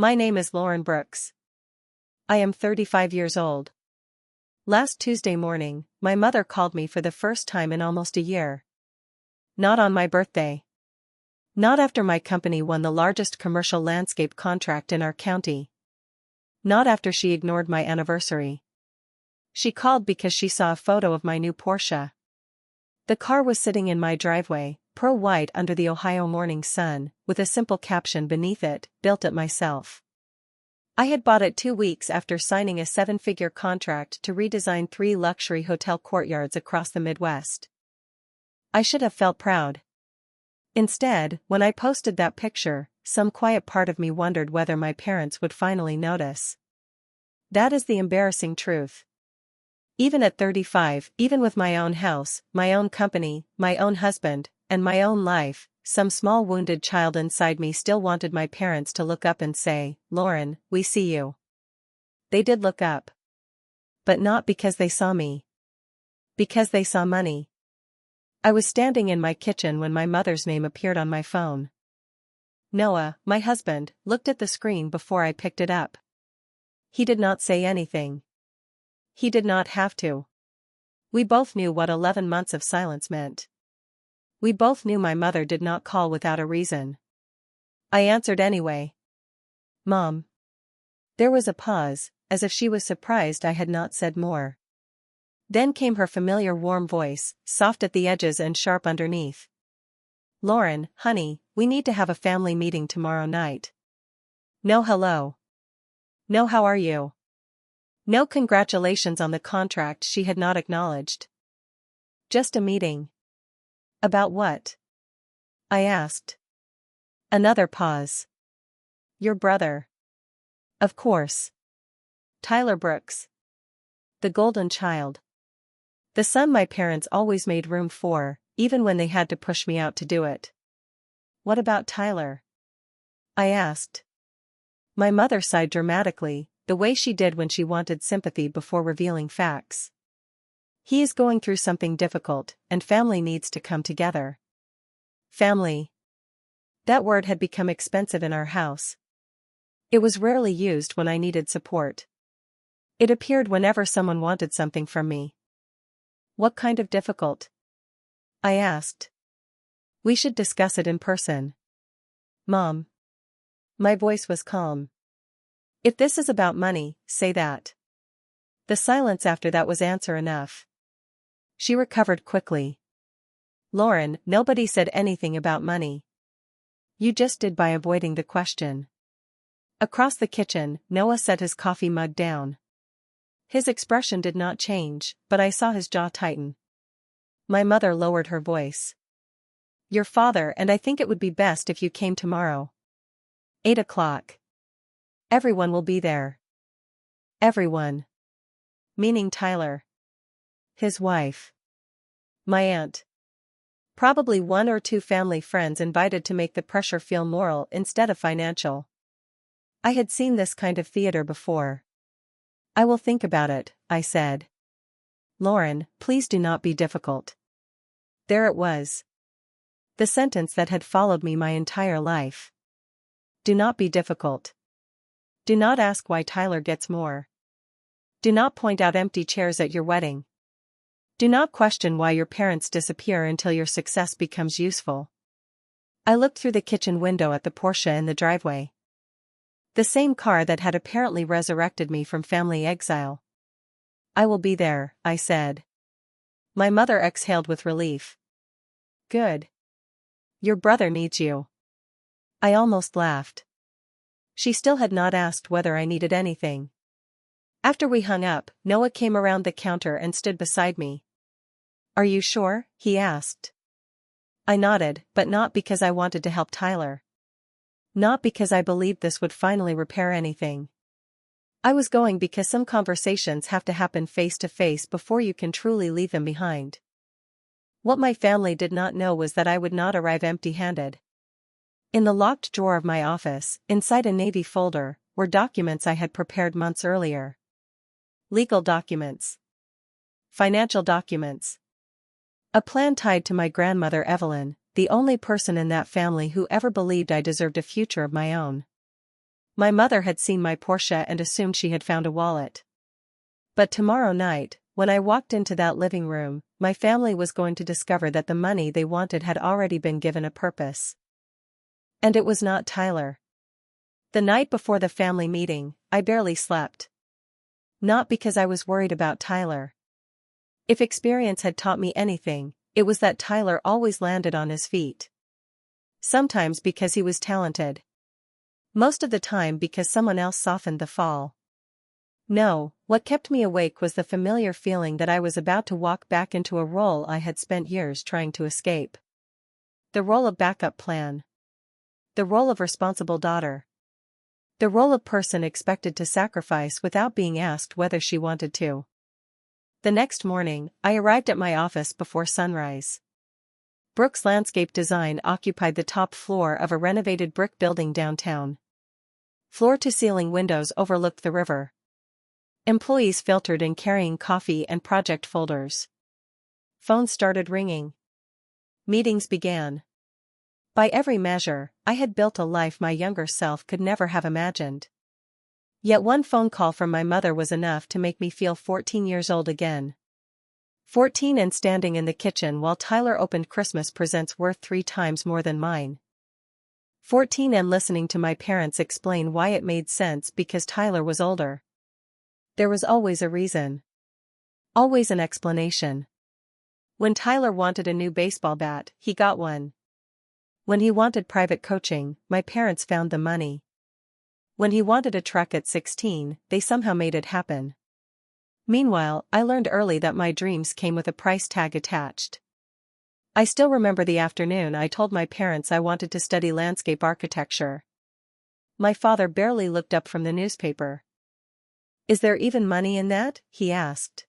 My name is Lauren Brooks. I am 35 years old. Last Tuesday morning, my mother called me for the first time in almost a year. Not on my birthday. Not after my company won the largest commercial landscape contract in our county. Not after she ignored my anniversary. She called because she saw a photo of my new Porsche. The car was sitting in my driveway, pearl white under the Ohio morning sun, with a simple caption beneath it, "Built it myself." I had bought it 2 weeks after signing a 7-figure contract to redesign 3 luxury hotel courtyards across the Midwest. I should have felt proud. Instead, when I posted that picture, some quiet part of me wondered whether my parents would finally notice. That is the embarrassing truth. Even at 35, even with my own house, my own company, my own husband, and my own life, some small wounded child inside me still wanted my parents to look up and say, "Lauren, we see you." They did look up. But not because they saw me. Because they saw money. I was standing in my kitchen when my mother's name appeared on my phone. Noah, my husband, looked at the screen before I picked it up. He did not say anything. He did not have to. We both knew what 11 months of silence meant. We both knew my mother did not call without a reason. I answered anyway. "Mom." There was a pause, as if she was surprised I had not said more. Then came her familiar warm voice, soft at the edges and sharp underneath. "Lauren, honey, we need to have a family meeting tomorrow night." No hello. No how are you. No congratulations on the contract she had not acknowledged. Just a meeting. About what? I asked. Another pause. Your brother. Of course. Tyler Brooks. The golden child. The son my parents always made room for, even when they had to push me out to do it. What about Tyler? I asked. My mother sighed dramatically, the way she did when she wanted sympathy before revealing facts. He is going through something difficult, and family needs to come together. Family. That word had become expensive in our house. It was rarely used when I needed support. It appeared whenever someone wanted something from me. What kind of difficult? I asked. We should discuss it in person. Mom. My voice was calm. If this is about money, say that. The silence after that was answer enough. She recovered quickly. Lauren, nobody said anything about money. You just did by avoiding the question. Across the kitchen, Noah set his coffee mug down. His expression did not change, but I saw his jaw tighten. My mother lowered her voice. Your father and I think it would be best if you came tomorrow. 8 o'clock. Everyone will be there. Everyone. Meaning Tyler. His wife. My aunt. Probably 1 or 2 family friends invited to make the pressure feel moral instead of financial. I had seen this kind of theater before. I will think about it, I said. Lauren, please do not be difficult. There it was. The sentence that had followed me my entire life. Do not be difficult. Do not ask why Tyler gets more. Do not point out empty chairs at your wedding. Do not question why your parents disappear until your success becomes useful. I looked through the kitchen window at the Porsche in the driveway. The same car that had apparently resurrected me from family exile. I will be there, I said. My mother exhaled with relief. Good. Your brother needs you. I almost laughed. She still had not asked whether I needed anything. After we hung up, Noah came around the counter and stood beside me. Are you sure? He asked. I nodded, but not because I wanted to help Tyler. Not because I believed this would finally repair anything. I was going because some conversations have to happen face to face before you can truly leave them behind. What my family did not know was that I would not arrive empty-handed. In the locked drawer of my office, inside a navy folder, were documents I had prepared months earlier. Legal documents. Financial documents. A plan tied to my grandmother Evelyn, the only person in that family who ever believed I deserved a future of my own. My mother had seen my Porsche and assumed she had found a wallet. But tomorrow night, when I walked into that living room, my family was going to discover that the money they wanted had already been given a purpose. And it was not Tyler. The night before the family meeting, I barely slept. Not because I was worried about Tyler. If experience had taught me anything, it was that Tyler always landed on his feet. Sometimes because he was talented. Most of the time because someone else softened the fall. No, what kept me awake was the familiar feeling that I was about to walk back into a role I had spent years trying to escape. The role of backup plan. The role of responsible daughter. The role of person expected to sacrifice without being asked whether she wanted to. The next morning, I arrived at my office before sunrise. Brooks Landscape Design occupied the top floor of a renovated brick building downtown. Floor-to-ceiling windows overlooked the river. Employees filtered in carrying coffee and project folders. Phones started ringing. Meetings began. By every measure, I had built a life my younger self could never have imagined. Yet one phone call from my mother was enough to make me feel 14 years old again. 14 and standing in the kitchen while Tyler opened Christmas presents worth 3 times more than mine. 14 and listening to my parents explain why it made sense because Tyler was older. There was always a reason. Always an explanation. When Tyler wanted a new baseball bat, he got one. When he wanted private coaching, my parents found the money. When he wanted a truck at 16, they somehow made it happen. Meanwhile, I learned early that my dreams came with a price tag attached. I still remember the afternoon I told my parents I wanted to study landscape architecture. My father barely looked up from the newspaper. "Is there even money in that?" he asked.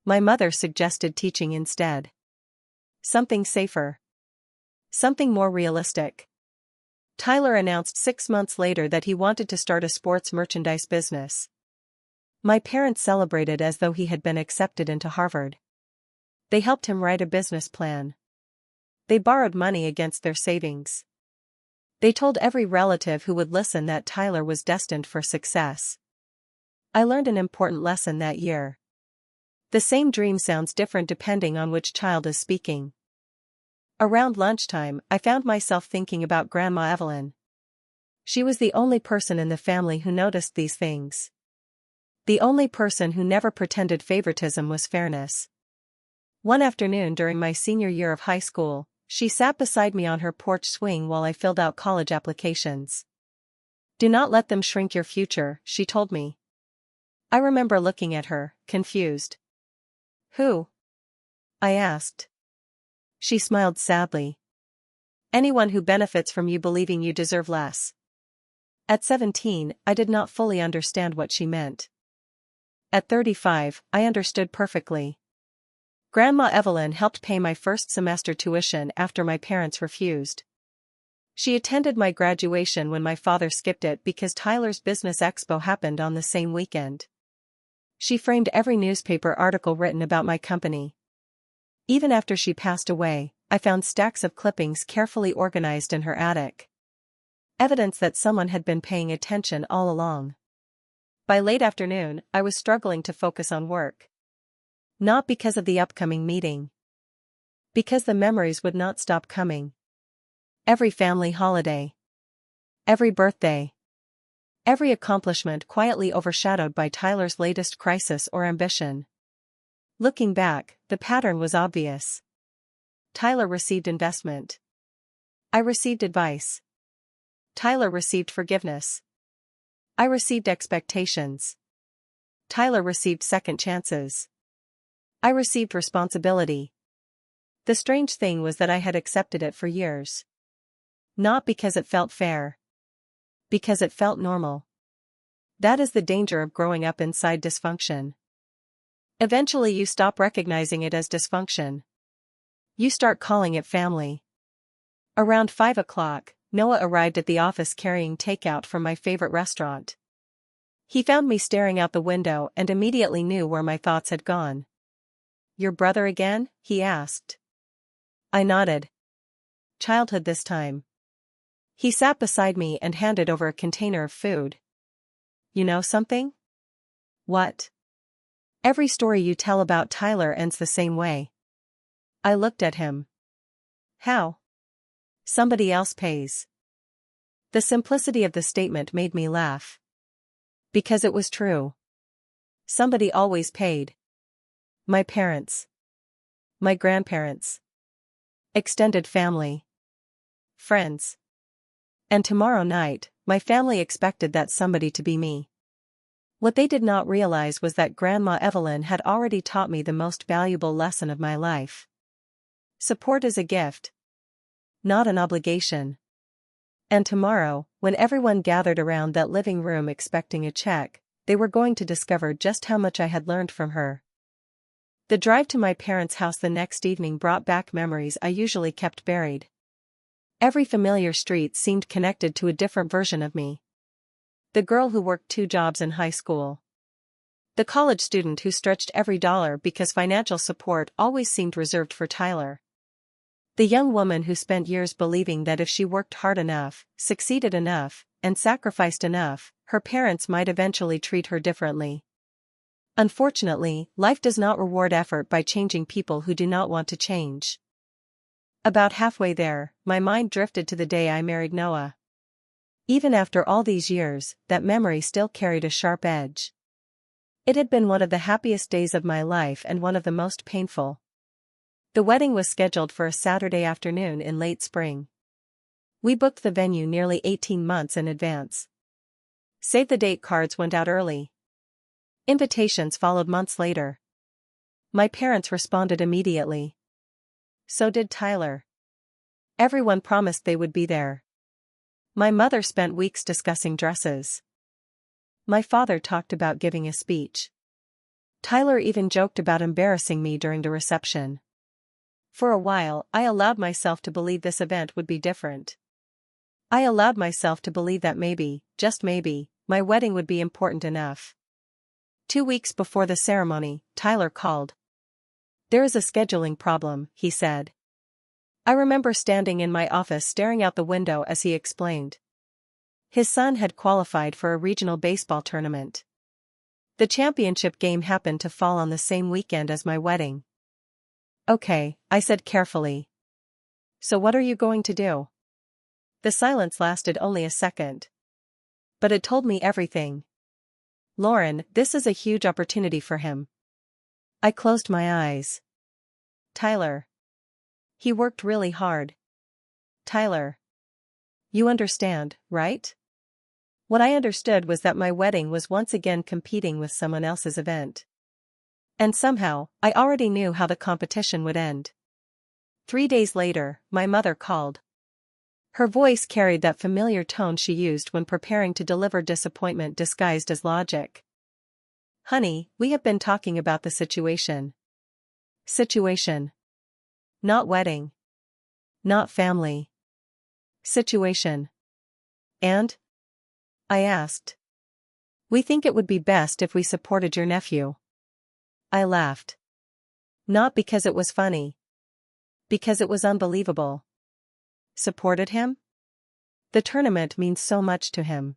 My mother suggested teaching instead. Something safer. Something more realistic. Tyler announced 6 months later that he wanted to start a sports merchandise business. My parents celebrated as though he had been accepted into Harvard. They helped him write a business plan. They borrowed money against their savings. They told every relative who would listen that Tyler was destined for success. I learned an important lesson that year. The same dream sounds different depending on which child is speaking. Around lunchtime, I found myself thinking about Grandma Evelyn. She was the only person in the family who noticed these things. The only person who never pretended favoritism was fairness. One afternoon during my senior year of high school, she sat beside me on her porch swing while I filled out college applications. "Do not let them shrink your future," she told me. I remember looking at her, confused. "Who?" I asked. She smiled sadly. "Anyone who benefits from you believing you deserve less." At 17, I did not fully understand what she meant. At 35, I understood perfectly. Grandma Evelyn helped pay my first semester tuition after my parents refused. She attended my graduation when my father skipped it because Tyler's business expo happened on the same weekend. She framed every newspaper article written about my company. Even after she passed away, I found stacks of clippings carefully organized in her attic. Evidence that someone had been paying attention all along. By late afternoon, I was struggling to focus on work. Not because of the upcoming meeting. Because the memories would not stop coming. Every family holiday. Every birthday. Every accomplishment quietly overshadowed by Tyler's latest crisis or ambition. Looking back, the pattern was obvious. Tyler received investment. I received advice. Tyler received forgiveness. I received expectations. Tyler received second chances. I received responsibility. The strange thing was that I had accepted it for years. Not because it felt fair. Because it felt normal. That is the danger of growing up inside dysfunction. Eventually you stop recognizing it as dysfunction. You start calling it family. Around 5 o'clock, Noah arrived at the office carrying takeout from my favorite restaurant. He found me staring out the window and immediately knew where my thoughts had gone. "Your brother again?" he asked. I nodded. Childhood this time. He sat beside me and handed over a container of food. You know something? What? Every story you tell about Tyler ends the same way. I looked at him. How? Somebody else pays. The simplicity of the statement made me laugh. Because it was true. Somebody always paid. My parents. My grandparents. Extended family. Friends. And tomorrow night, my family expected that somebody to be me. What they did not realize was that Grandma Evelyn had already taught me the most valuable lesson of my life. Support is a gift, not an obligation. And tomorrow, when everyone gathered around that living room expecting a check, they were going to discover just how much I had learned from her. The drive to my parents' house the next evening brought back memories I usually kept buried. Every familiar street seemed connected to a different version of me. The girl who worked 2 jobs in high school. The college student who stretched every dollar because financial support always seemed reserved for Tyler. The young woman who spent years believing that if she worked hard enough, succeeded enough, and sacrificed enough, her parents might eventually treat her differently. Unfortunately, life does not reward effort by changing people who do not want to change. About halfway there, my mind drifted to the day I married Noah. Even after all these years, that memory still carried a sharp edge. It had been one of the happiest days of my life and one of the most painful. The wedding was scheduled for a Saturday afternoon in late spring. We booked the venue nearly 18 months in advance. Save the date cards went out early. Invitations followed months later. My parents responded immediately. So did Tyler. Everyone promised they would be there. My mother spent weeks discussing dresses. My father talked about giving a speech. Tyler even joked about embarrassing me during the reception. For a while, I allowed myself to believe this event would be different. I allowed myself to believe that maybe, just maybe, my wedding would be important enough. 2 weeks before the ceremony, Tyler called. There is a scheduling problem, he said. I remember standing in my office staring out the window as he explained. His son had qualified for a regional baseball tournament. The championship game happened to fall on the same weekend as my wedding. Okay, I said carefully. So what are you going to do? The silence lasted only a second. But it told me everything. Lauren, this is a huge opportunity for him. I closed my eyes. Tyler. He worked really hard. Tyler. You understand, right? What I understood was that my wedding was once again competing with someone else's event. And somehow, I already knew how the competition would end. 3 days later, my mother called. Her voice carried that familiar tone she used when preparing to deliver disappointment disguised as logic. Honey, we have been talking about the situation. Situation. Not wedding. Not family. Situation. And? I asked. We think it would be best if we supported your nephew. I laughed. Not because it was funny. Because it was unbelievable. Supported him? The tournament means so much to him.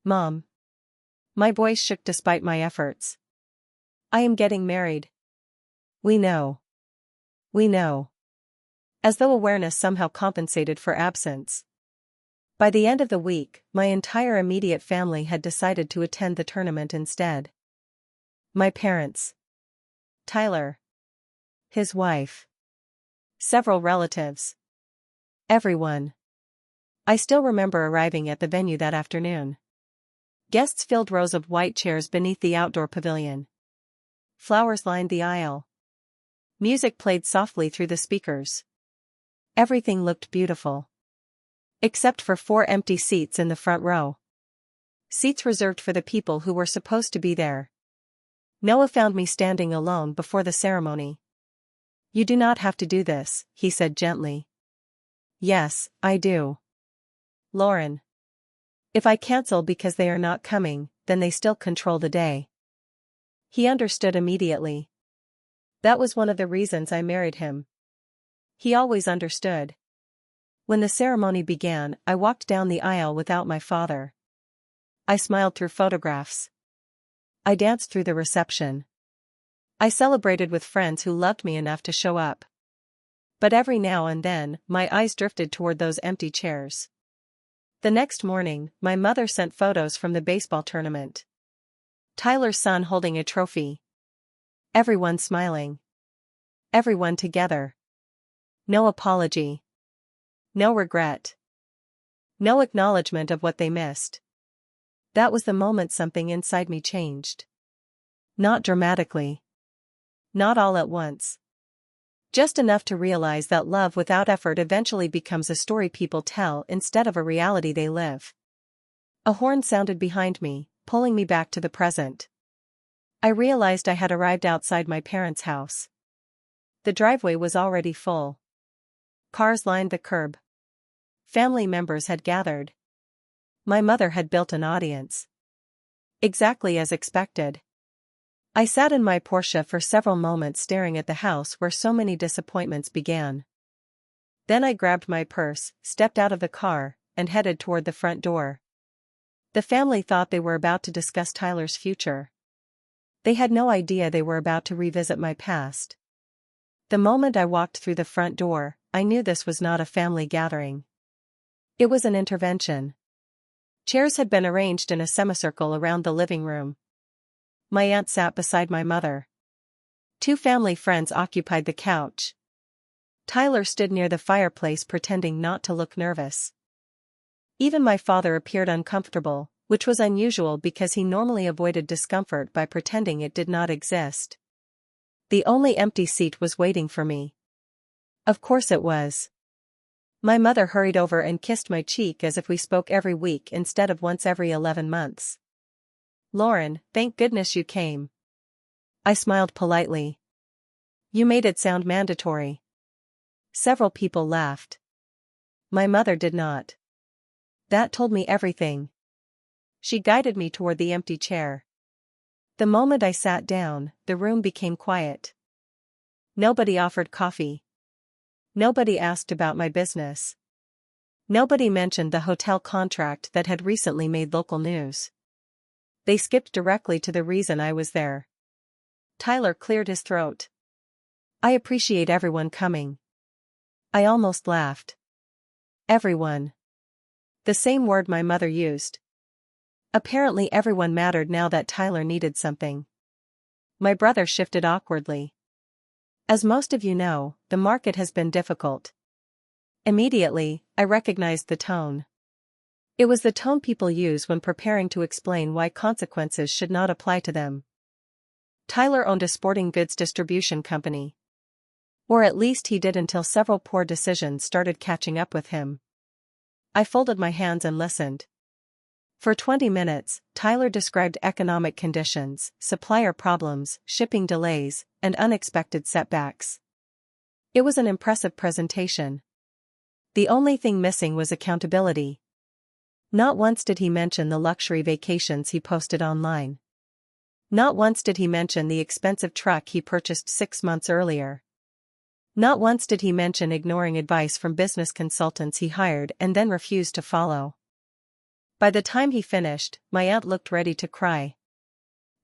Mom. My voice shook despite my efforts. I am getting married. We know. We know. As though awareness somehow compensated for absence. By the end of the week, my entire immediate family had decided to attend the tournament instead. My parents. Tyler. His wife. Several relatives. Everyone. I still remember arriving at the venue that afternoon. Guests filled rows of white chairs beneath the outdoor pavilion. Flowers lined the aisle. Music played softly through the speakers. Everything looked beautiful. Except for 4 empty seats in the front row. Seats reserved for the people who were supposed to be there. Noah found me standing alone before the ceremony. You do not have to do this, he said gently. Yes, I do. Lauren. If I cancel because they are not coming, then they still control the day. He understood immediately. That was one of the reasons I married him. He always understood. When the ceremony began, I walked down the aisle without my father. I smiled through photographs. I danced through the reception. I celebrated with friends who loved me enough to show up. But every now and then, my eyes drifted toward those empty chairs. The next morning, my mother sent photos from the baseball tournament. Tyler's son holding a trophy. Everyone smiling. Everyone together. No apology. No regret. No acknowledgement of what they missed. That was the moment something inside me changed. Not dramatically. Not all at once. Just enough to realize that love without effort eventually becomes a story people tell instead of a reality they live. A horn sounded behind me, pulling me back to the present. I realized I had arrived outside my parents' house. The driveway was already full. Cars lined the curb. Family members had gathered. My mother had built an audience. Exactly as expected. I sat in my Porsche for several moments staring at the house where so many disappointments began. Then I grabbed my purse, stepped out of the car, and headed toward the front door. The family thought they were about to discuss Tyler's future. They had no idea they were about to revisit my past. The moment I walked through the front door, I knew this was not a family gathering. It was an intervention. Chairs had been arranged in a semicircle around the living room. My aunt sat beside my mother. 2 family friends occupied the couch. Tyler stood near the fireplace pretending not to look nervous. Even my father appeared uncomfortable, which was unusual because he normally avoided discomfort by pretending it did not exist. The only empty seat was waiting for me. Of course it was. My mother hurried over and kissed my cheek as if we spoke every week instead of once every 11 months. "Lauren, thank goodness you came." I smiled politely. "You made it sound mandatory." Several people laughed. My mother did not. That told me everything. She guided me toward the empty chair. The moment I sat down, the room became quiet. Nobody offered coffee. Nobody asked about my business. Nobody mentioned the hotel contract that had recently made local news. They skipped directly to the reason I was there. Tyler cleared his throat. "I appreciate everyone coming." I almost laughed. Everyone. The same word my mother used. Apparently everyone mattered now that Tyler needed something. My brother shifted awkwardly. "As most of you know, the market has been difficult." Immediately, I recognized the tone. It was the tone people use when preparing to explain why consequences should not apply to them. Tyler owned a sporting goods distribution company. Or at least he did until several poor decisions started catching up with him. I folded my hands and listened. For 20 minutes, Tyler described economic conditions, supplier problems, shipping delays, and unexpected setbacks. It was an impressive presentation. The only thing missing was accountability. Not once did he mention the luxury vacations he posted online. Not once did he mention the expensive truck he purchased 6 months earlier. Not once did he mention ignoring advice from business consultants he hired and then refused to follow. By the time he finished, my aunt looked ready to cry.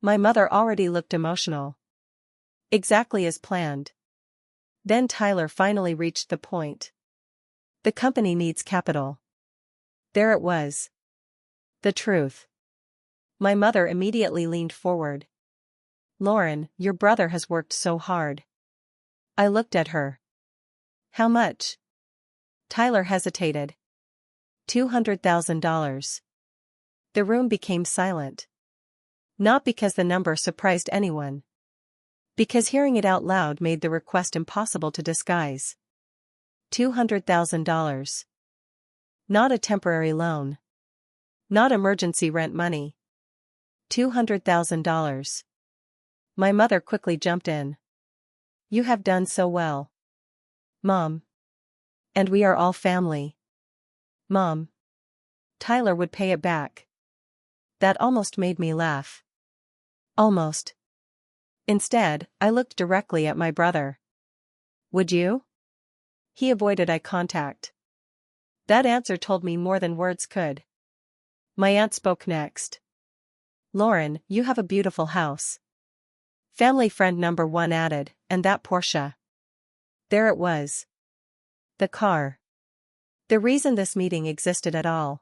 My mother already looked emotional. Exactly as planned. Then Tyler finally reached the point. "The company needs capital." There it was. The truth. My mother immediately leaned forward. "Lauren, your brother has worked so hard." I looked at her. "How much?" Tyler hesitated. $200,000. The room became silent. Not because the number surprised anyone. Because hearing it out loud made the request impossible to disguise. $200,000. Not a temporary loan. Not emergency rent money. $200,000. My mother quickly jumped in. "You have done so well, Mom. And we are all family. Mom. Tyler would pay it back." That almost made me laugh. Almost. Instead, I looked directly at my brother. "Would you?" He avoided eye contact. That answer told me more than words could. My aunt spoke next. Lauren, you have a beautiful house. Family friend number one added, and that Porsche. There it was. The car. The reason this meeting existed at all.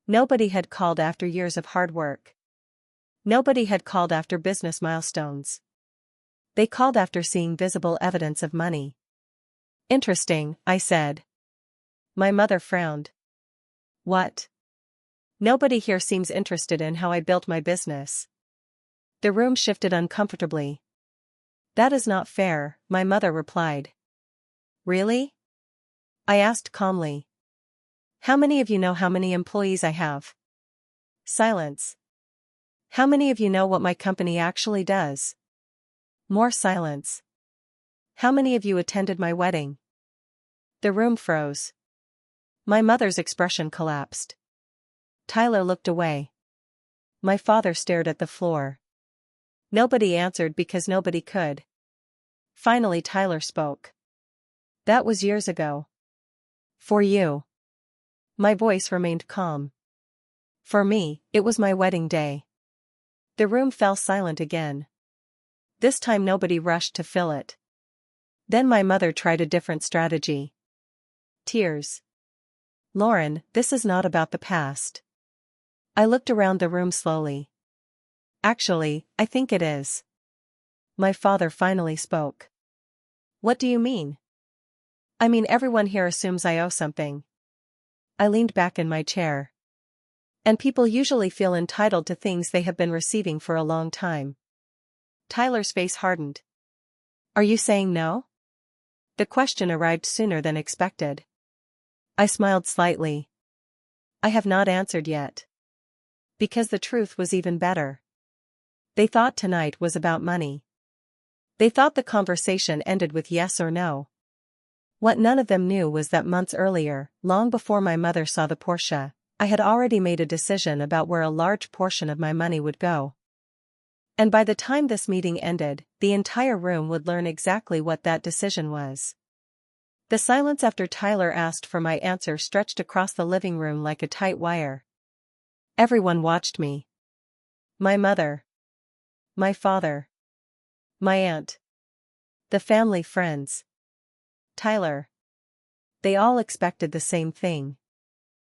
Nobody had called after years of hard work. Nobody had called after business milestones. They called after seeing visible evidence of money. Interesting, I said. My mother frowned. What? Nobody here seems interested in how I built my business. The room shifted uncomfortably. That is not fair, my mother replied. Really? I asked calmly. How many of you know how many employees I have? Silence. How many of you know what my company actually does? More silence. How many of you attended my wedding? The room froze. My mother's expression collapsed. Tyler looked away. My father stared at the floor. Nobody answered because nobody could. Finally Tyler spoke. That was years ago. For you. My voice remained calm. For me, it was my wedding day. The room fell silent again. This time nobody rushed to fill it. Then my mother tried a different strategy. Tears. Lauren, this is not about the past. I looked around the room slowly. Actually, I think it is. My father finally spoke. What do you mean? I mean everyone here assumes I owe something. I leaned back in my chair. And people usually feel entitled to things they have been receiving for a long time. Tyler's face hardened. Are you saying no? The question arrived sooner than expected. I smiled slightly. I have not answered yet. Because the truth was even better. They thought tonight was about money. They thought the conversation ended with yes or no. What none of them knew was that months earlier, long before my mother saw the Porsche, I had already made a decision about where a large portion of my money would go. And by the time this meeting ended, the entire room would learn exactly what that decision was. The silence after Tyler asked for my answer stretched across the living room like a tight wire. Everyone watched me. My mother. My father. My aunt. The family friends. Tyler. They all expected the same thing.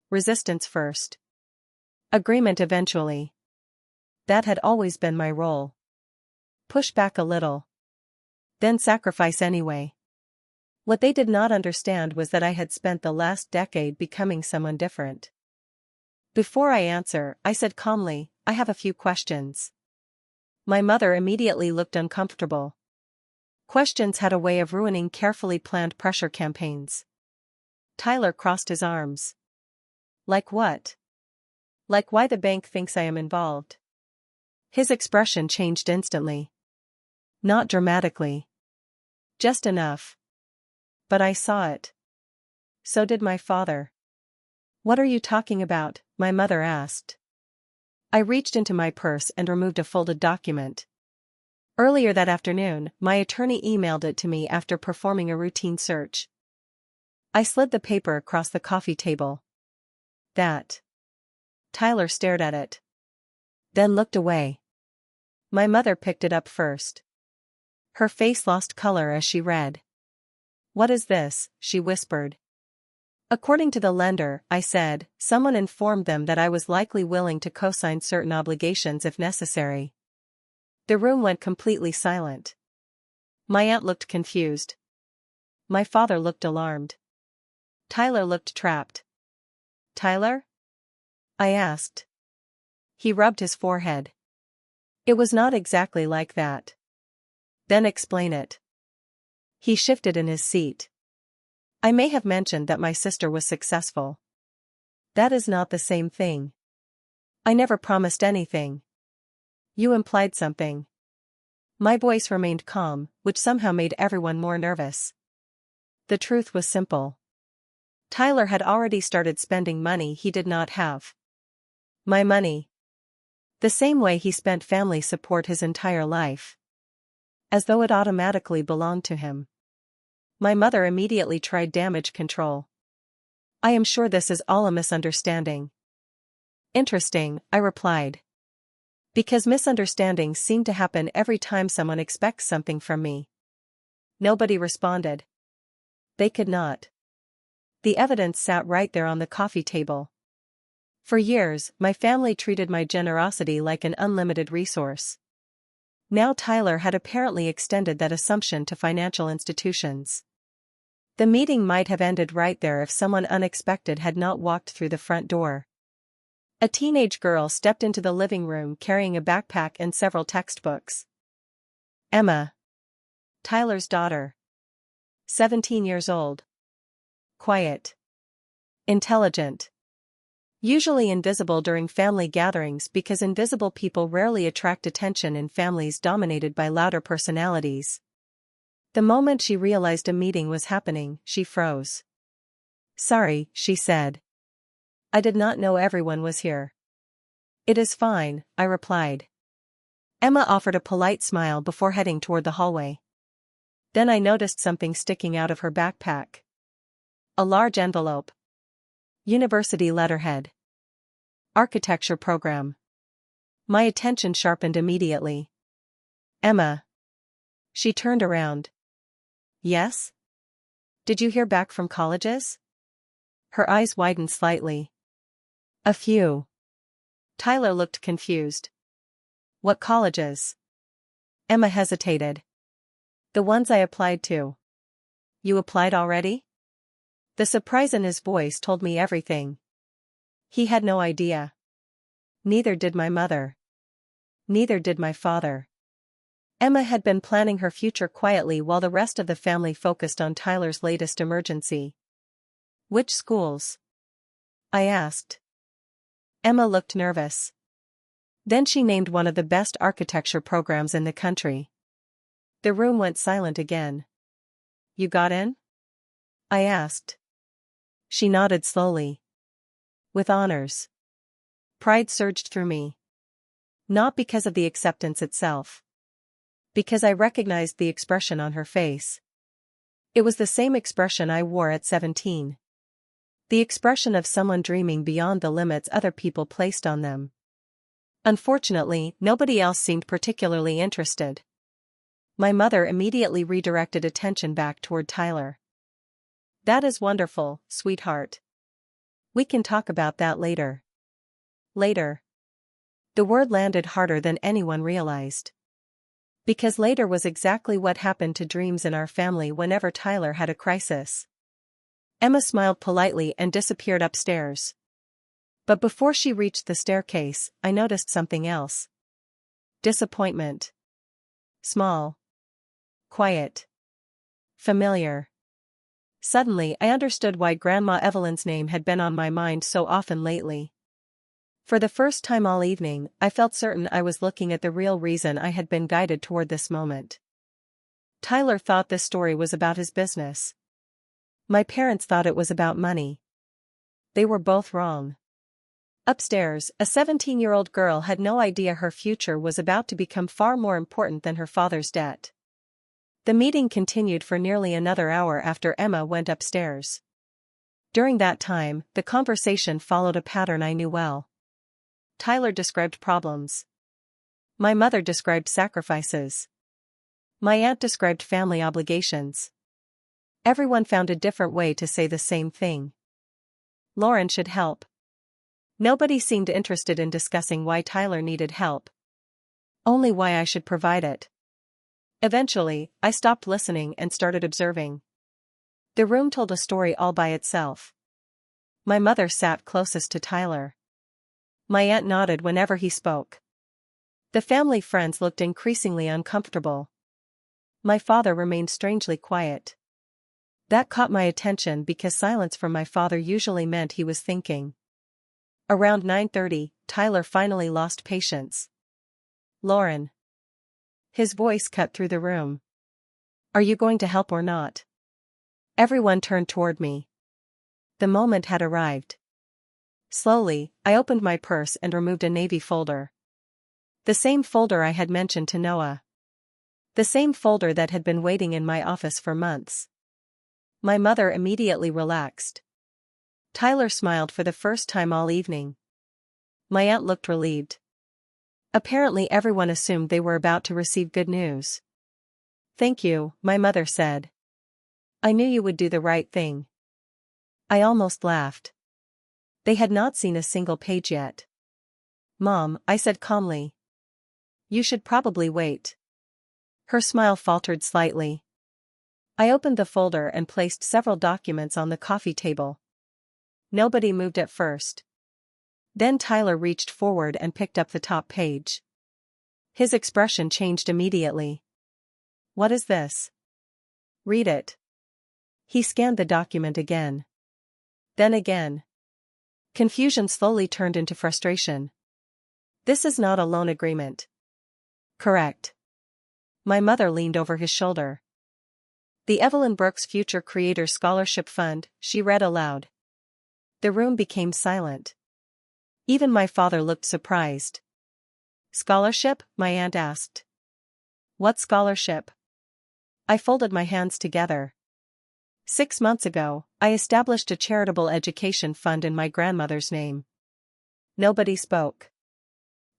Resistance first. Agreement eventually. That had always been my role. Push back a little. Then sacrifice anyway. What they did not understand was that I had spent the last decade becoming someone different. Before I answer, I said calmly, I have a few questions. My mother immediately looked uncomfortable. Questions had a way of ruining carefully planned pressure campaigns. Tyler crossed his arms. Like what? Like why the bank thinks I am involved. His expression changed instantly. Not dramatically. Just enough. But I saw it. So did my father. What are you talking about? My mother asked. I reached into my purse and removed a folded document. Earlier that afternoon, my attorney emailed it to me after performing a routine search. I slid the paper across the coffee table. That. Tyler stared at it. Then looked away. My mother picked it up first. Her face lost color as she read. What is this? She whispered. According to the lender, I said, someone informed them that I was likely willing to co-sign certain obligations if necessary. The room went completely silent. My aunt looked confused. My father looked alarmed. Tyler looked trapped. Tyler? I asked. He rubbed his forehead. It was not exactly like that. Then explain it. He shifted in his seat. I may have mentioned that my sister was successful. That is not the same thing. I never promised anything. You implied something. My voice remained calm, which somehow made everyone more nervous. The truth was simple. Tyler had already started spending money he did not have. My money. The same way he spent family support his entire life. As though it automatically belonged to him. My mother immediately tried damage control. I am sure this is all a misunderstanding. Interesting, I replied. Because misunderstandings seem to happen every time someone expects something from me. Nobody responded. They could not. The evidence sat right there on the coffee table. For years, my family treated my generosity like an unlimited resource. Now Tyler had apparently extended that assumption to financial institutions. The meeting might have ended right there if someone unexpected had not walked through the front door. A teenage girl stepped into the living room carrying a backpack and several textbooks. Emma. Tyler's daughter. 17 years old. Quiet. Intelligent. Usually invisible during family gatherings because invisible people rarely attract attention in families dominated by louder personalities. The moment she realized a meeting was happening, she froze. Sorry, she said. I did not know everyone was here. It is fine, I replied. Emma offered a polite smile before heading toward the hallway. Then I noticed something sticking out of her backpack. A large envelope. University letterhead. Architecture program. My attention sharpened immediately. Emma. She turned around. Yes? Did you hear back from colleges? Her eyes widened slightly. A few. Tyler looked confused. What colleges? Emma hesitated. The ones I applied to. You applied already? The surprise in his voice told me everything. He had no idea. Neither did my mother. Neither did my father. Emma had been planning her future quietly while the rest of the family focused on Tyler's latest emergency. Which schools? I asked. Emma looked nervous. Then she named one of the best architecture programs in the country. The room went silent again. You got in? I asked. She nodded slowly. With honors. Pride surged through me. Not because of the acceptance itself. Because I recognized the expression on her face. It was the same expression I wore at 17. The expression of someone dreaming beyond the limits other people placed on them. Unfortunately, nobody else seemed particularly interested. My mother immediately redirected attention back toward Tyler. That is wonderful, sweetheart. We can talk about that later. Later. The word landed harder than anyone realized. Because later was exactly what happened to dreams in our family whenever Tyler had a crisis. Emma smiled politely and disappeared upstairs. But before she reached the staircase, I noticed something else. Disappointment. Small. Quiet. Familiar. Suddenly I understood why Grandma Evelyn's name had been on my mind so often lately. For the first time all evening, I felt certain I was looking at the real reason I had been guided toward this moment. Tyler thought this story was about his business. My parents thought it was about money. They were both wrong. Upstairs, a 17-year-old girl had no idea her future was about to become far more important than her father's debt. The meeting continued for nearly another hour after Emma went upstairs. During that time, the conversation followed a pattern I knew well. Tyler described problems. My mother described sacrifices. My aunt described family obligations. Everyone found a different way to say the same thing. Lauren should help. Nobody seemed interested in discussing why Tyler needed help. Only why I should provide it. Eventually, I stopped listening and started observing. The room told a story all by itself. My mother sat closest to Tyler. My aunt nodded whenever he spoke. The family friends looked increasingly uncomfortable. My father remained strangely quiet. That caught my attention because silence from my father usually meant he was thinking. Around 9:30, Tyler finally lost patience. Lauren. His voice cut through the room. Are you going to help or not? Everyone turned toward me. The moment had arrived. Slowly, I opened my purse and removed a navy folder. The same folder I had mentioned to Noah. The same folder that had been waiting in my office for months. My mother immediately relaxed. Tyler smiled for the first time all evening. My aunt looked relieved. Apparently everyone assumed they were about to receive good news. "Thank you," my mother said. "I knew you would do the right thing." I almost laughed. They had not seen a single page yet. "Mom," I said calmly. "You should probably wait." Her smile faltered slightly. I opened the folder and placed several documents on the coffee table. Nobody moved at first. Then Tyler reached forward and picked up the top page. His expression changed immediately. "What is this?" "Read it." He scanned the document again. Then again. Confusion slowly turned into frustration. "This is not a loan agreement." "Correct." My mother leaned over his shoulder. "The Evelyn Brooks Future Creators Scholarship Fund," she read aloud. The room became silent. Even my father looked surprised. "Scholarship?" my aunt asked. "What scholarship?" I folded my hands together. 6 months ago, I established a charitable education fund in my grandmother's name. Nobody spoke.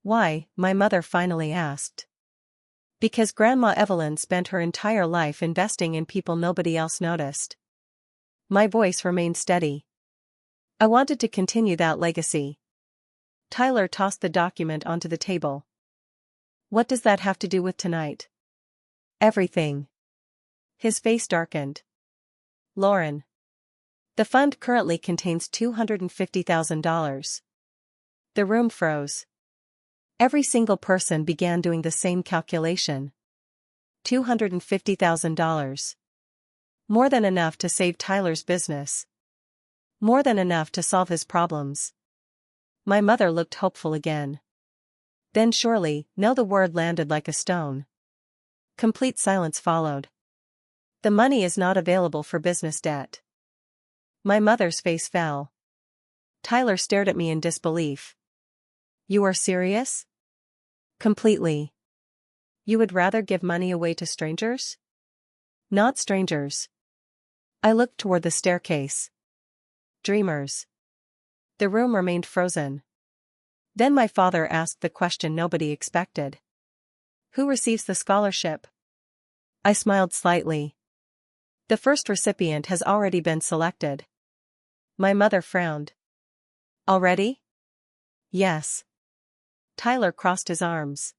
"Why?" my mother finally asked. "Because Grandma Evelyn spent her entire life investing in people nobody else noticed." My voice remained steady. "I wanted to continue that legacy." Tyler tossed the document onto the table. "What does that have to do with tonight?" "Everything." His face darkened. "Lauren. The fund currently contains $250,000. The room froze. Every single person began doing the same calculation. $250,000. More than enough to save Tyler's business. More than enough to solve his problems. My mother looked hopeful again. "Then surely, no." The word landed like a stone. Complete silence followed. "The money is not available for business debt." My mother's face fell. Tyler stared at me in disbelief. "You are serious?" "Completely." "You would rather give money away to strangers?" "Not strangers." I looked toward the staircase. "Dreamers." The room remained frozen. Then my father asked the question nobody expected. "Who receives the scholarship?" I smiled slightly. "The first recipient has already been selected." My mother frowned. "Already?" "Yes." Tyler crossed his arms.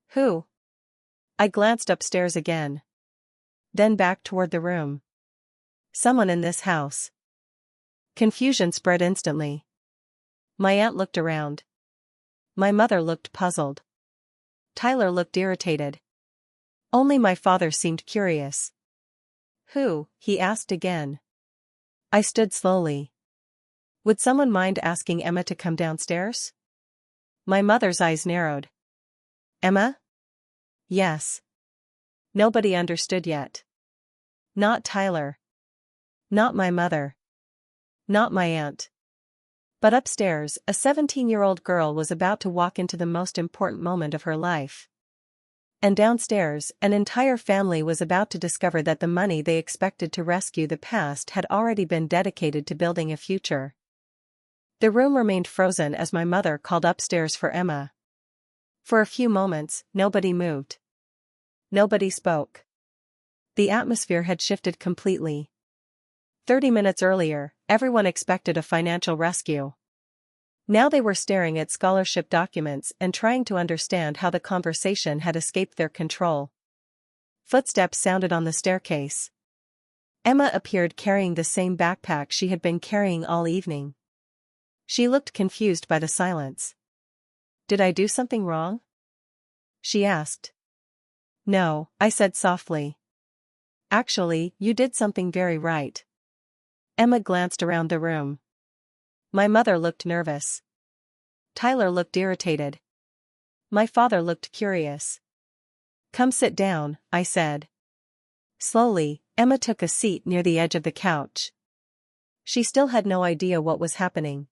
"Who?" I glanced upstairs again. Then back toward the room. "Someone in this house." Confusion spread instantly. My aunt looked around. My mother looked puzzled. Tyler looked irritated. Only my father seemed curious. "Who?" he asked again. I stood slowly. "Would someone mind asking Emma to come downstairs?" My mother's eyes narrowed. "Emma?" "Yes." Nobody understood yet. Not Tyler. Not my mother. Not my aunt. But upstairs, a 17-year-old girl was about to walk into the most important moment of her life. And downstairs, an entire family was about to discover that the money they expected to rescue the past had already been dedicated to building a future. The room remained frozen as my mother called upstairs for Emma. For a few moments, nobody moved. Nobody spoke. The atmosphere had shifted completely. 30 minutes earlier, everyone expected a financial rescue. Now they were staring at scholarship documents and trying to understand how the conversation had escaped their control. Footsteps sounded on the staircase. Emma appeared carrying the same backpack she had been carrying all evening. She looked confused by the silence. "Did I do something wrong?" she asked. "No," I said softly. "Actually, you did something very right." Emma glanced around the room. My mother looked nervous. Tyler looked irritated. My father looked curious. "Come sit down," I said. Slowly, Emma took a seat near the edge of the couch. She still had no idea what was happening.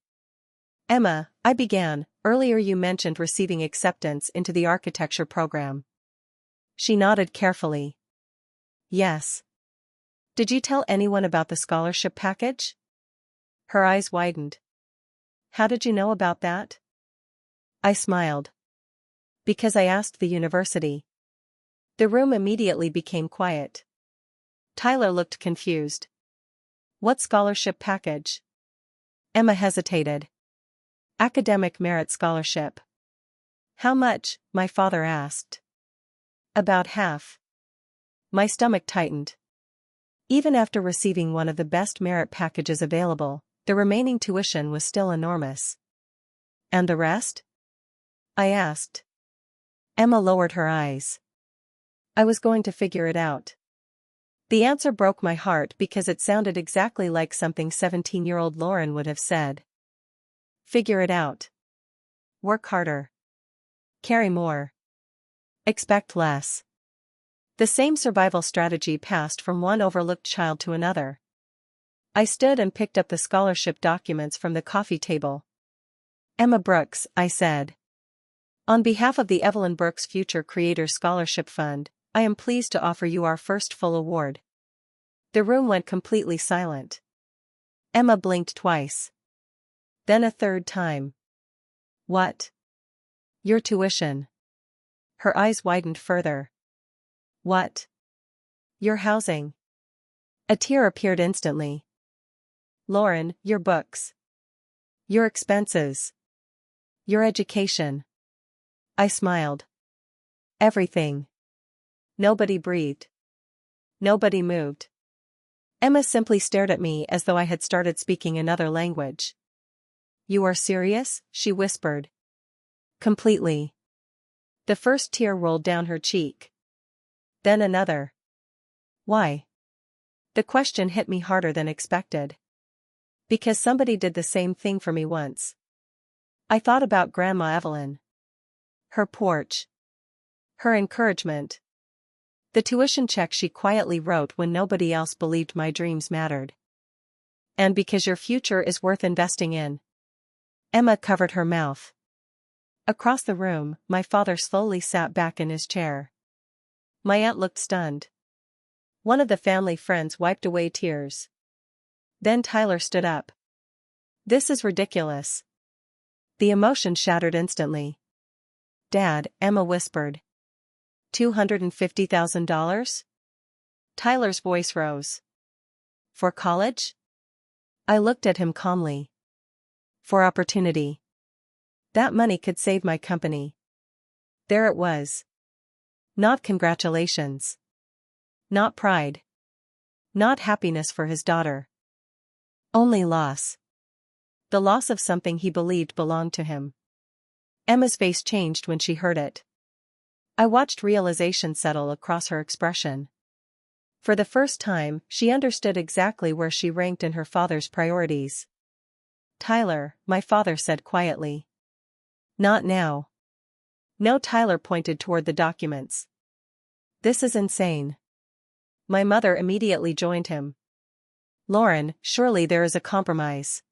"Emma," I began, "earlier you mentioned receiving acceptance into the architecture program." She nodded carefully. "Yes." "Did you tell anyone about the scholarship package?" Her eyes widened. How did you know about that? I smiled. Because I asked the university. The room immediately became quiet. Tyler looked confused. What scholarship package? Emma hesitated. Academic merit scholarship. How much? My father asked. About half. My stomach tightened. Even after receiving one of the best merit packages available, the remaining tuition was still enormous. And the rest? I asked. Emma lowered her eyes. I was going to figure it out. The answer broke my heart because it sounded exactly like something 17-year-old Lauren would have said. Figure it out. Work harder. Carry more. Expect less. The same survival strategy passed from one overlooked child to another. I stood and picked up the scholarship documents from the coffee table. Emma Brooks, I said. On behalf of the Evelyn Brooks Future Creators Scholarship Fund, I am pleased to offer you our first full award. The room went completely silent. Emma blinked twice. Then a third time. What? Your tuition. Her eyes widened further. What? Your housing. A tear appeared instantly. Lauren, your books. Your expenses. Your education. I smiled. Everything. Nobody breathed. Nobody moved. Emma simply stared at me as though I had started speaking another language. You are serious? She whispered. Completely. The first tear rolled down her cheek. Then another. Why? The question hit me harder than expected. Because somebody did the same thing for me once. I thought about Grandma Evelyn. Her porch. Her encouragement. The tuition check she quietly wrote when nobody else believed my dreams mattered. And because your future is worth investing in. Emma covered her mouth. Across the room, my father slowly sat back in his chair. My aunt looked stunned. One of the family friends wiped away tears. Then Tyler stood up. This is ridiculous. The emotion shattered instantly. Dad, Emma whispered. $250,000? Tyler's voice rose. For college? I looked at him calmly. For opportunity. That money could save my company. There it was. Not congratulations. Not pride. Not happiness for his daughter. Only loss. The loss of something he believed belonged to him. Emma's face changed when she heard it. I watched realization settle across her expression. For the first time, she understood exactly where she ranked in her father's priorities. Tyler, my father said quietly. Not now. No, Tyler pointed toward the documents. This is insane. My mother immediately joined him. Lauren, surely there is a compromise.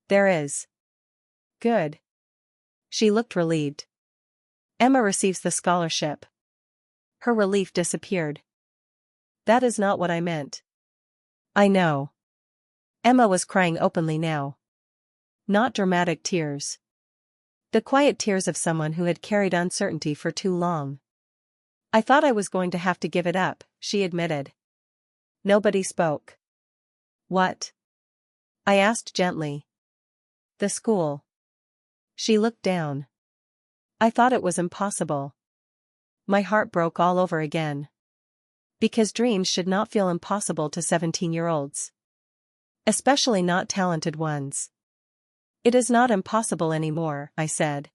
There is. Good. She looked relieved. Emma receives the scholarship. Her relief disappeared. That is not what I meant. I know. Emma was crying openly now. Not dramatic tears. The quiet tears of someone who had carried uncertainty for too long. I thought I was going to have to give it up, she admitted. Nobody spoke. What? I asked gently. The school. She looked down. I thought it was impossible. My heart broke all over again. Because dreams should not feel impossible to 17-year-olds. Especially not talented ones. It is not impossible anymore, I said.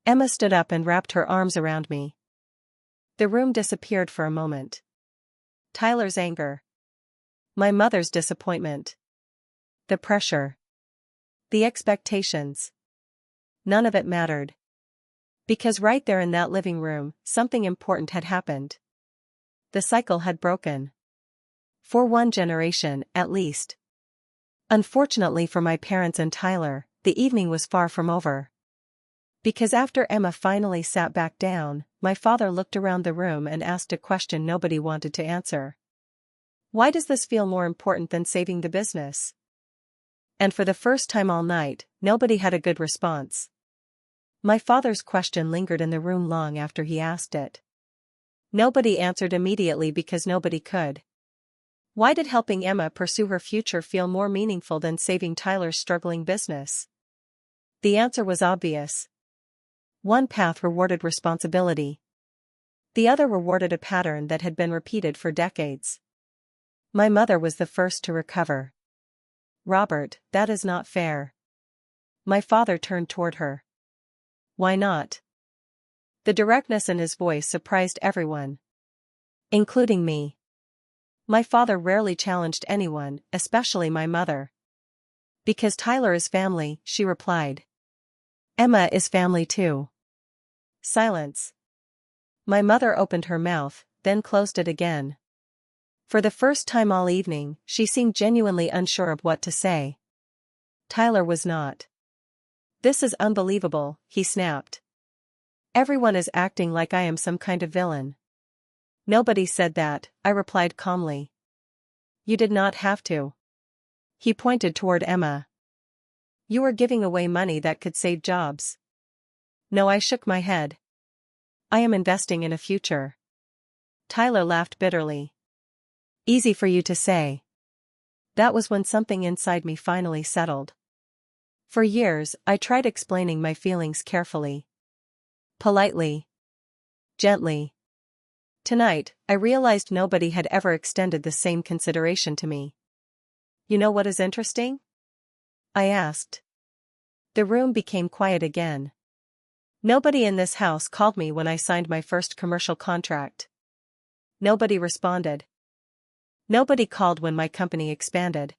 Emma stood up and wrapped her arms around me. The room disappeared for a moment. Tyler's anger. My mother's disappointment. The pressure. The expectations. None of it mattered. Because right there in that living room, something important had happened. The cycle had broken. For one generation, at least. Unfortunately for my parents and Tyler, the evening was far from over. Because after Emma finally sat back down, my father looked around the room and asked a question nobody wanted to answer. Why does this feel more important than saving the business? And for the first time all night, nobody had a good response. My father's question lingered in the room long after he asked it. Nobody answered immediately because nobody could. Why did helping Emma pursue her future feel more meaningful than saving Tyler's struggling business? The answer was obvious. One path rewarded responsibility. The other rewarded a pattern that had been repeated for decades. My mother was the first to recover. "Robert, that is not fair." My father turned toward her. "Why not?" The directness in his voice surprised everyone, including me. My father rarely challenged anyone, especially my mother. "Because Tyler is family," she replied. "Emma is family too." Silence. My mother opened her mouth, then closed it again. For the first time all evening, she seemed genuinely unsure of what to say. Tyler was not. "This is unbelievable," he snapped. "Everyone is acting like I am some kind of villain." "Nobody said that," I replied calmly. "You did not have to." He pointed toward Emma. "You were giving away money that could save jobs." "No," I shook my head. "I am investing in a future." Tyler laughed bitterly. "Easy for you to say." That was when something inside me finally settled. For years, I tried explaining my feelings carefully. Politely. Gently. Tonight, I realized nobody had ever extended the same consideration to me. "You know what is interesting?" I asked. The room became quiet again. Nobody in this house called me when I signed my first commercial contract. Nobody responded. Nobody called when my company expanded.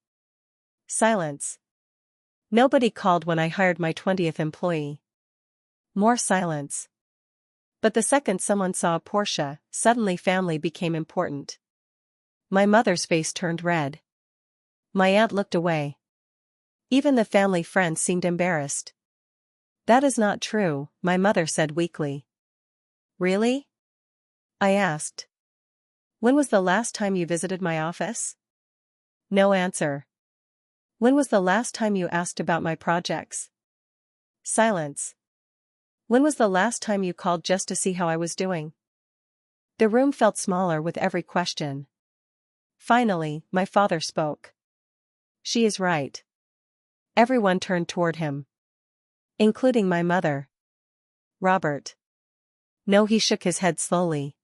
Silence. Nobody called when I hired my 20th employee. More silence. But the second someone saw a Porsche, suddenly family became important. My mother's face turned red. My aunt looked away. Even the family friends seemed embarrassed. "That is not true," my mother said weakly. "Really?" I asked. "When was the last time you visited my office?" No answer. "When was the last time you asked about my projects?" Silence. "When was the last time you called just to see how I was doing?" The room felt smaller with every question. Finally, my father spoke. "She is right." Everyone turned toward him, including my mother. "Robert." "No," he shook his head slowly.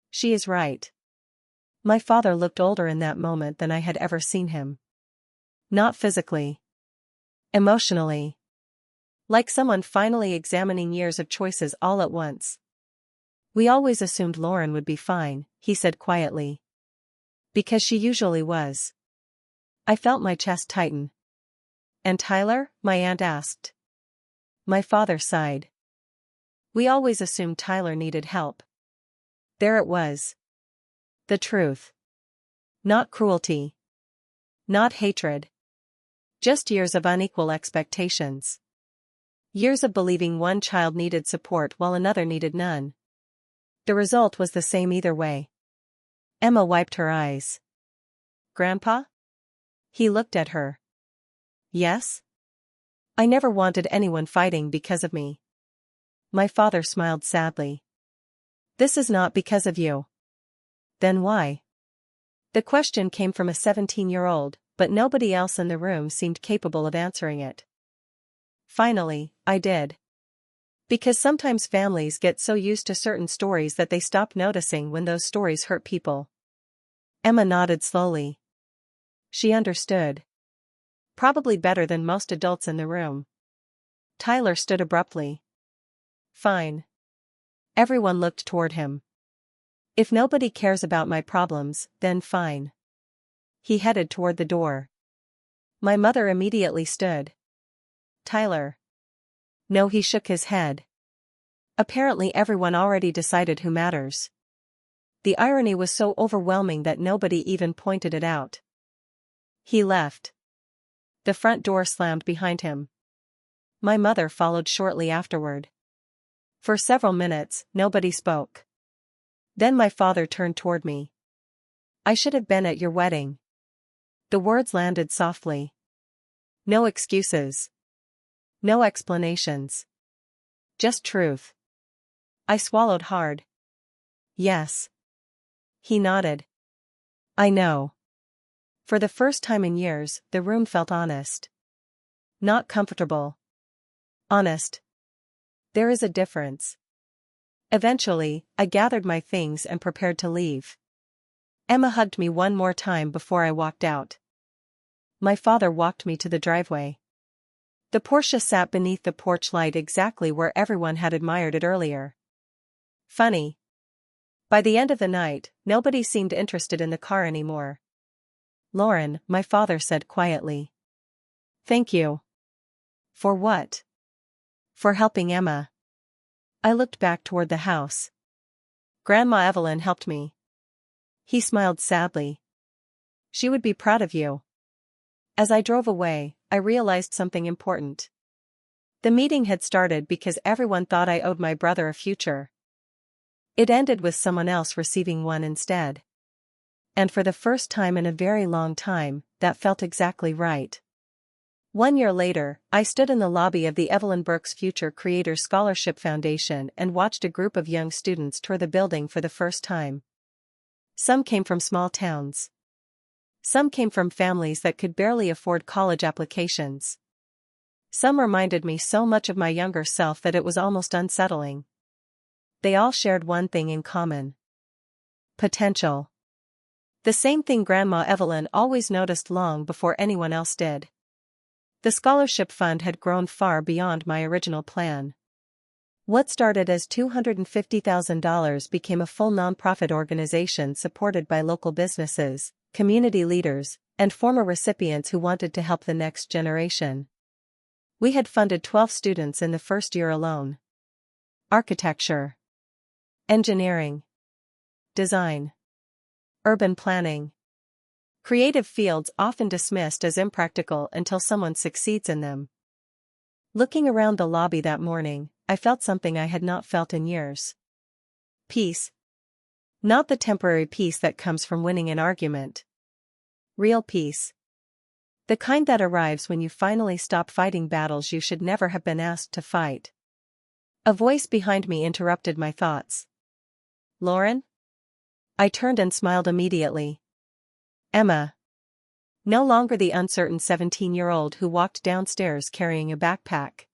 "She is right." My father looked older in that moment than I had ever seen him. Not physically. Emotionally. Like someone finally examining years of choices all at once. "We always assumed Lauren would be fine," he said quietly. "Because she usually was." I felt my chest tighten. "And Tyler?" my aunt asked. My father sighed. "We always assumed Tyler needed help." There it was. The truth. Not cruelty. Not hatred. Just years of unequal expectations. Years of believing one child needed support while another needed none. The result was the same either way. Emma wiped her eyes. "Grandpa?" He looked at her. "Yes?" "I never wanted anyone fighting because of me." My father smiled sadly. "This is not because of you." "Then why?" The question came from a 17-year-old, but nobody else in the room seemed capable of answering it. Finally, I did. Because sometimes families get so used to certain stories that they stop noticing when those stories hurt people. Emma nodded slowly. She understood. Probably better than most adults in the room. Tyler stood abruptly. "Fine." Everyone looked toward him. "If nobody cares about my problems, then fine." He headed toward the door. My mother immediately stood. "Tyler." No, he shook his head. Apparently everyone already decided who matters. The irony was so overwhelming that nobody even pointed it out. He left. The front door slammed behind him. My mother followed shortly afterward. For several minutes, nobody spoke. Then my father turned toward me. "I should have been at your wedding." The words landed softly. No excuses. No explanations. Just truth. I swallowed hard. Yes. He nodded. I know. For the first time in years, the room felt honest. Not comfortable. Honest. There is a difference. Eventually, I gathered my things and prepared to leave. Emma hugged me one more time before I walked out. My father walked me to the driveway. The Porsche sat beneath the porch light exactly where everyone had admired it earlier. Funny. By the end of the night, nobody seemed interested in the car anymore. Lauren, my father said quietly. Thank you. For what? For helping Emma. I looked back toward the house. Grandma Evelyn helped me. He smiled sadly. She would be proud of you. As I drove away, I realized something important. The meeting had started because everyone thought I owed my brother a future. It ended with someone else receiving one instead. And for the first time in a very long time, that felt exactly right. 1 year later, I stood in the lobby of the Evelyn Burke's Future Creators Scholarship Foundation and watched a group of young students tour the building for the first time. Some came from small towns. Some came from families that could barely afford college applications. Some reminded me so much of my younger self that it was almost unsettling. They all shared one thing in common. Potential. The same thing Grandma Evelyn always noticed long before anyone else did. The scholarship fund had grown far beyond my original plan. What started as $250,000 became a full nonprofit organization supported by local businesses, community leaders, and former recipients who wanted to help the next generation. We had funded 12 students in the first year alone. Architecture, engineering, design, urban planning. Creative fields often dismissed as impractical until someone succeeds in them. Looking around the lobby that morning, I felt something I had not felt in years. Peace. Not the temporary peace that comes from winning an argument. Real peace. The kind that arrives when you finally stop fighting battles you should never have been asked to fight. A voice behind me interrupted my thoughts. Lauren? I turned and smiled immediately. Emma. No longer the uncertain 17-year-old who walked downstairs carrying a backpack.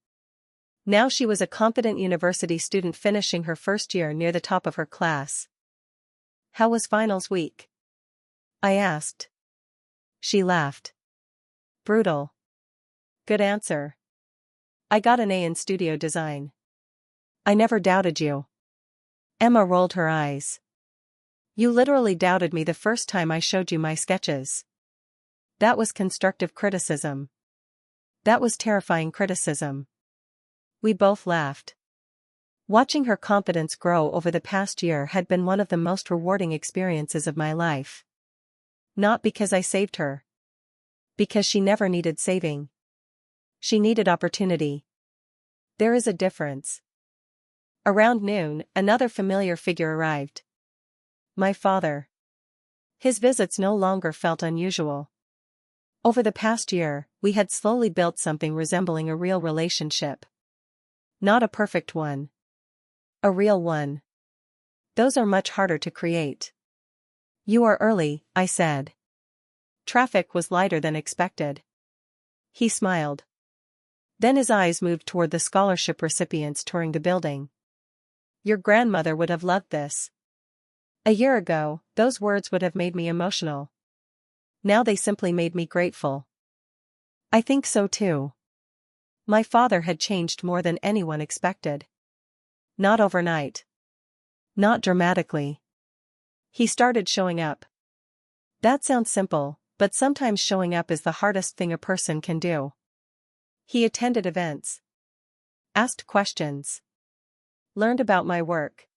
Now she was a confident university student finishing her first year near the top of her class. How was finals week? I asked. She laughed. Brutal. Good answer. I got an A in studio design. I never doubted you. Emma rolled her eyes. You literally doubted me the first time I showed you my sketches. That was constructive criticism. That was terrifying criticism. We both laughed. Watching her confidence grow over the past year had been one of the most rewarding experiences of my life. Not because I saved her. Because she never needed saving. She needed opportunity. There is a difference. Around noon, another familiar figure arrived. My father. His visits no longer felt unusual. Over the past year, we had slowly built something resembling a real relationship. Not a perfect one. A real one. Those are much harder to create. You are early, I said. Traffic was lighter than expected. He smiled. Then his eyes moved toward the scholarship recipients touring the building. Your grandmother would have loved this. A year ago, those words would have made me emotional. Now they simply made me grateful. I think so too. My father had changed more than anyone expected. Not overnight. Not dramatically. He started showing up. That sounds simple, but sometimes showing up is the hardest thing a person can do. He attended events. Asked questions. Learned about my work.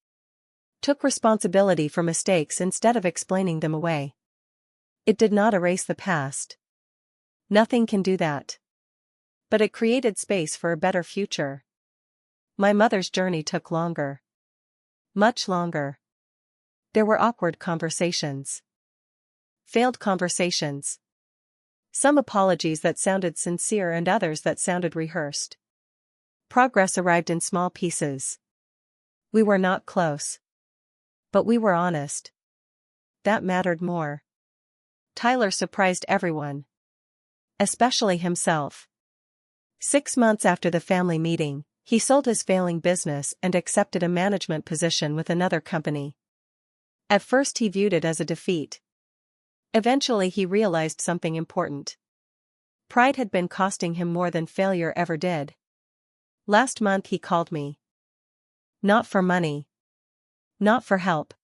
Took responsibility for mistakes instead of explaining them away. It did not erase the past. Nothing can do that. But it created space for a better future. My mother's journey took longer. Much longer. There were awkward conversations. Failed conversations. Some apologies that sounded sincere and others that sounded rehearsed. Progress arrived in small pieces. We were not close. But we were honest. That mattered more. Tyler surprised everyone. Especially himself. 6 months after the family meeting, he sold his failing business and accepted a management position with another company. At first he viewed it as a defeat. Eventually he realized something important. Pride had been costing him more than failure ever did. Last month he called me. Not for money. Not for help.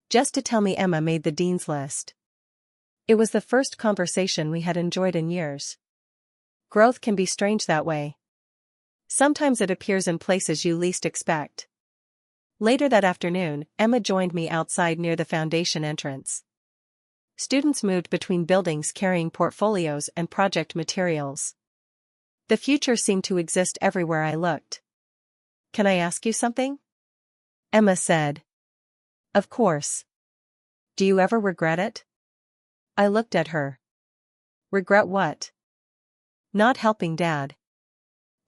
Just to tell me Emma made the dean's list. It was the first conversation we had enjoyed in years. Growth can be strange that way. Sometimes it appears in places you least expect. Later that afternoon, Emma joined me outside near the foundation entrance. Students moved between buildings carrying portfolios and project materials. The future seemed to exist everywhere I looked. "Can I ask you something?" Emma said. "Of course. Do you ever regret it?" I looked at her. "Regret what?" "Not helping Dad."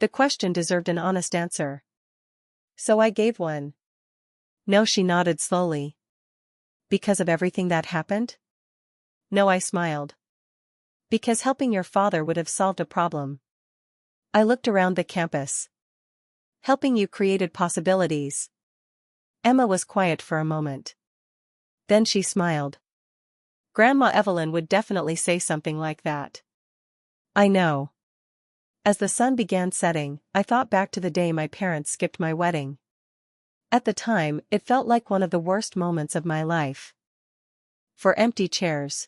The question deserved an honest answer. So I gave one. "No," she nodded slowly. "Because of everything that happened?" "No," I smiled. "Because helping your father would have solved a problem." I looked around the campus. "Helping you created possibilities." Emma was quiet for a moment. Then she smiled. "Grandma Evelyn would definitely say something like that." "I know." As the sun began setting, I thought back to the day my parents skipped my wedding. At the time, it felt like one of the worst moments of my life. 4 empty chairs.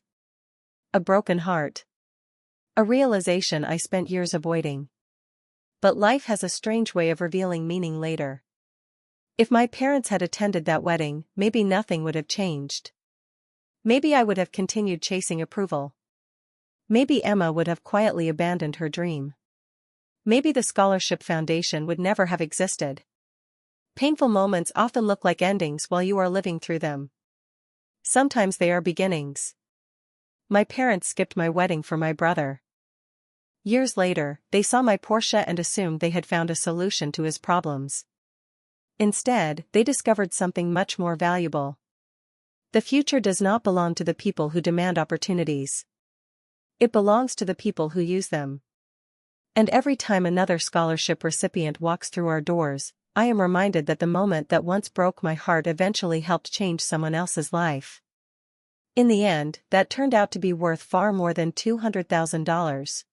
A broken heart. A realization I spent years avoiding. But life has a strange way of revealing meaning later. If my parents had attended that wedding, maybe nothing would have changed. Maybe I would have continued chasing approval. Maybe Emma would have quietly abandoned her dream. Maybe the scholarship foundation would never have existed. Painful moments often look like endings while you are living through them. Sometimes they are beginnings. My parents skipped my wedding for my brother. Years later, they saw my Porsche and assumed they had found a solution to his problems. Instead, they discovered something much more valuable. The future does not belong to the people who demand opportunities. It belongs to the people who use them. And every time another scholarship recipient walks through our doors, I am reminded that the moment that once broke my heart eventually helped change someone else's life. In the end, that turned out to be worth far more than $200,000.